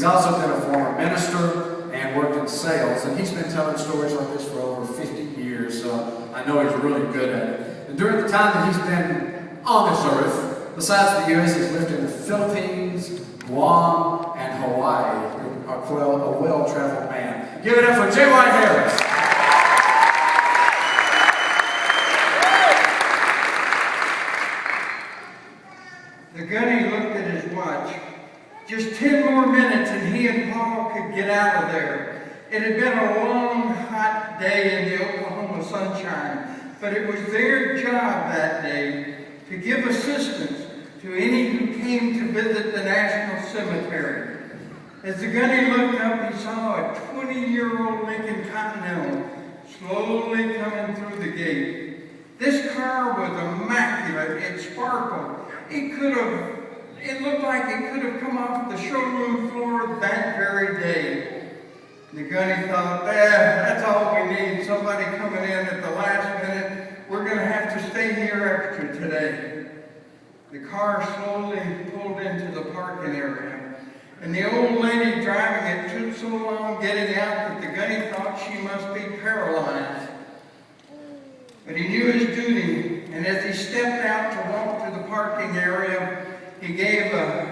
also been a former minister and worked in sales, and he's been telling stories like this for over 50 years, so I know he's really good at it. And during the time that he's been on this earth, besides the U.S., he's lived in the Philippines, Guam, and Hawaii. A well-traveled man. Give it up for J. White Harris. The gunny looked at his watch. Just 10 more minutes and he and Paul could get out of there. It had been a long, hot day in the Oklahoma sunshine, but it was their job that day to give assistance to any who came to visit the National Cemetery. As the gunny looked up, he saw a 20-year-old Lincoln Continental slowly coming through the gate. This car was immaculate. It sparkled. It looked like it could have come off the showroom floor that very day. The gunny thought, that's all we need, somebody coming in at the last minute. We're going to have to stay here extra today. The car slowly pulled into the parking area. And the old lady driving it took so long getting out that the gunny thought she must be paralyzed. But he knew his duty, and as he stepped out to walk to the parking area, he gave an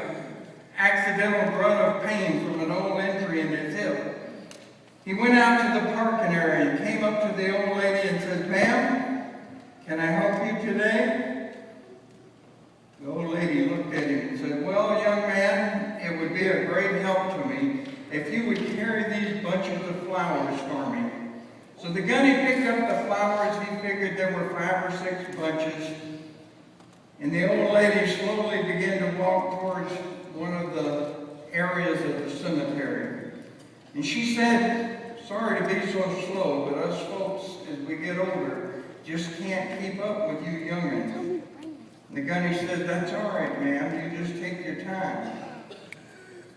accidental grunt of pain from an old injury in his hip. He went out to the parking area and came up to the old lady and said, "Ma'am, can I help you today?" The old lady looked at him and said, "Well, young man, it would be a great help to me if you would carry these bunches of flowers for me." So the gunny picked up the flowers. He figured there were 5 or 6 bunches. And the old lady slowly began to walk towards one of the areas of the cemetery. And she said, "Sorry to be so slow, but us folks, as we get older, just can't keep up with you young'uns." The gunny said, "That's all right, ma'am. You just take your time."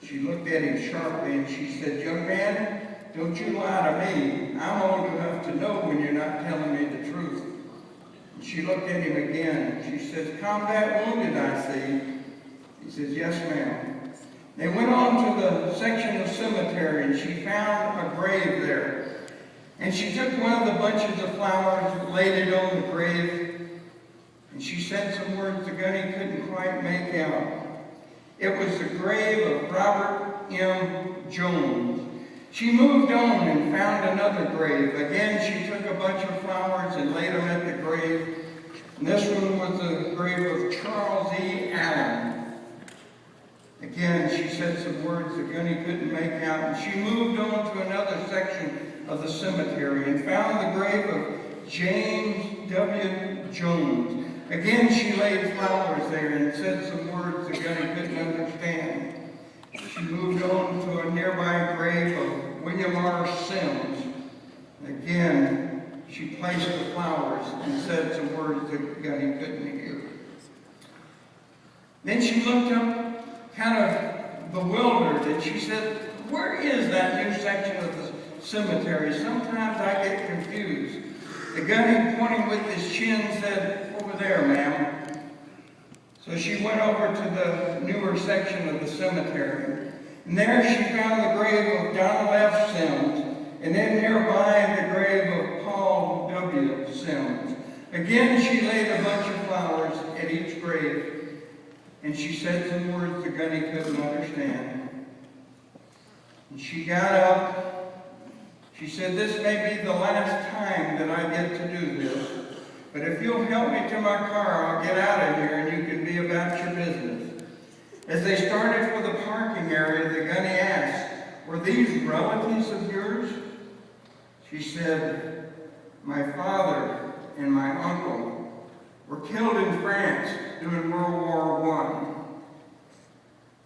She looked at him sharply and she said, "Young man, don't you lie to me. I'm old enough to know when you're not telling me the truth." And she looked at him again. She says, "Combat wounded, I see." He says, "Yes, ma'am." They went on to the section of cemetery and she found a grave there. And she took one of the bunches of flowers and laid it on the grave. And she said some words the gunny couldn't quite make out. It was the grave of Robert M. Jones. She moved on and found another grave. Again, she took a bunch of flowers and laid them at the grave. And this one was the grave of Charles E. Allen. Again, she said some words the gunny couldn't make out. And she moved on to another section of the cemetery and found the grave of James W. Jones. Again, she laid flowers there and said some words the gunny couldn't understand. She moved on to a nearby grave of William R. Sims. Again, she placed the flowers and said some words the gunny couldn't hear. Then she looked up, kind of bewildered, and she said, "Where is that new section of the cemetery? Sometimes I get confused." The gunny, pointing with his chin, said, "Over there, ma'am." So she went over to the newer section of the cemetery. And there she found the grave of Donald F. Sims, and then nearby the grave of Paul W. Sims. Again, she laid a bunch of flowers at each grave, and she said some words the gunny couldn't understand. And she got up. She said, "This may be the last time that I get to do this, but if you'll help me to my car, I'll get out of here and you can be about your business." As they started for the parking area, the gunny asked, "Were these relatives of yours?" She said, "My father and my uncle were killed in France during World War I.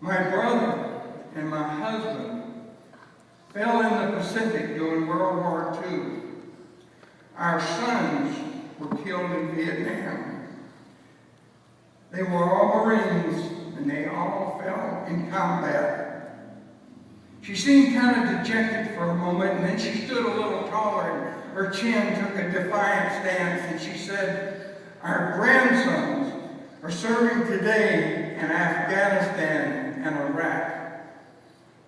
My brother and my husband fell in the Pacific during World War II. Our sons were killed in Vietnam. They were all Marines, and they all fell in combat." She seemed kind of dejected for a moment, and then she stood a little taller, and her chin took a defiant stance, and she said, "Our grandsons are serving today in Afghanistan and Iraq."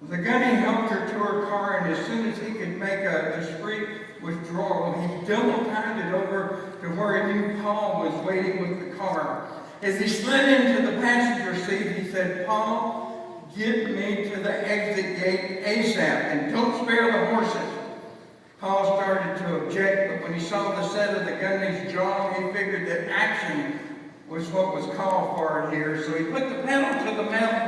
The gunny helped her to her car, and as soon as he could make a discreet withdrawal, he double-timed over to where he knew Paul was waiting with the car. As he slid into the passenger seat, he said, "Paul, get me to the exit gate ASAP, and don't spare the horses." Paul started to object, but when he saw the set of the gunny's jaw, he figured that action was what was called for here. So he put the pedal to the metal,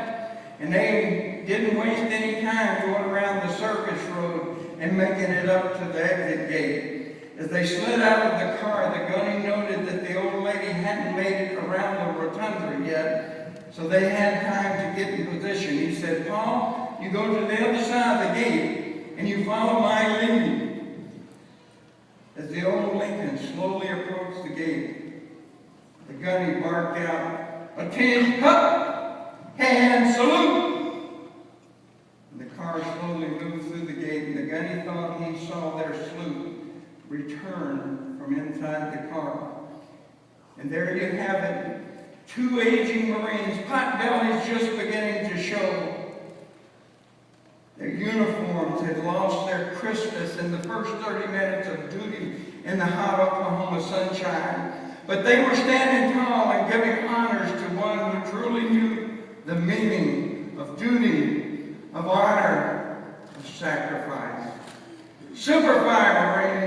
and they didn't waste any time going around the service road and making it up to the exit gate. As they slid out of the car, the gunny noted that the old lady hadn't made it around the rotunda yet, so they had time to get in position. He said, "Paul, you go to the other side of the gate, and you follow my lead." As the old Lincoln slowly approached the gate, the gunny barked out, "Attention, cut, hand, salute!" And the car slowly moved through the gate, and the gunny thought he saw their salute return from inside the car. And there you have it, two aging Marines, pot bellies just beginning to show. Their uniforms had lost their crispness in the first 30 minutes of duty in the hot Oklahoma sunshine. But they were standing tall and giving honors to one who truly knew the meaning of duty, of honor, of sacrifice. Super Fire Marine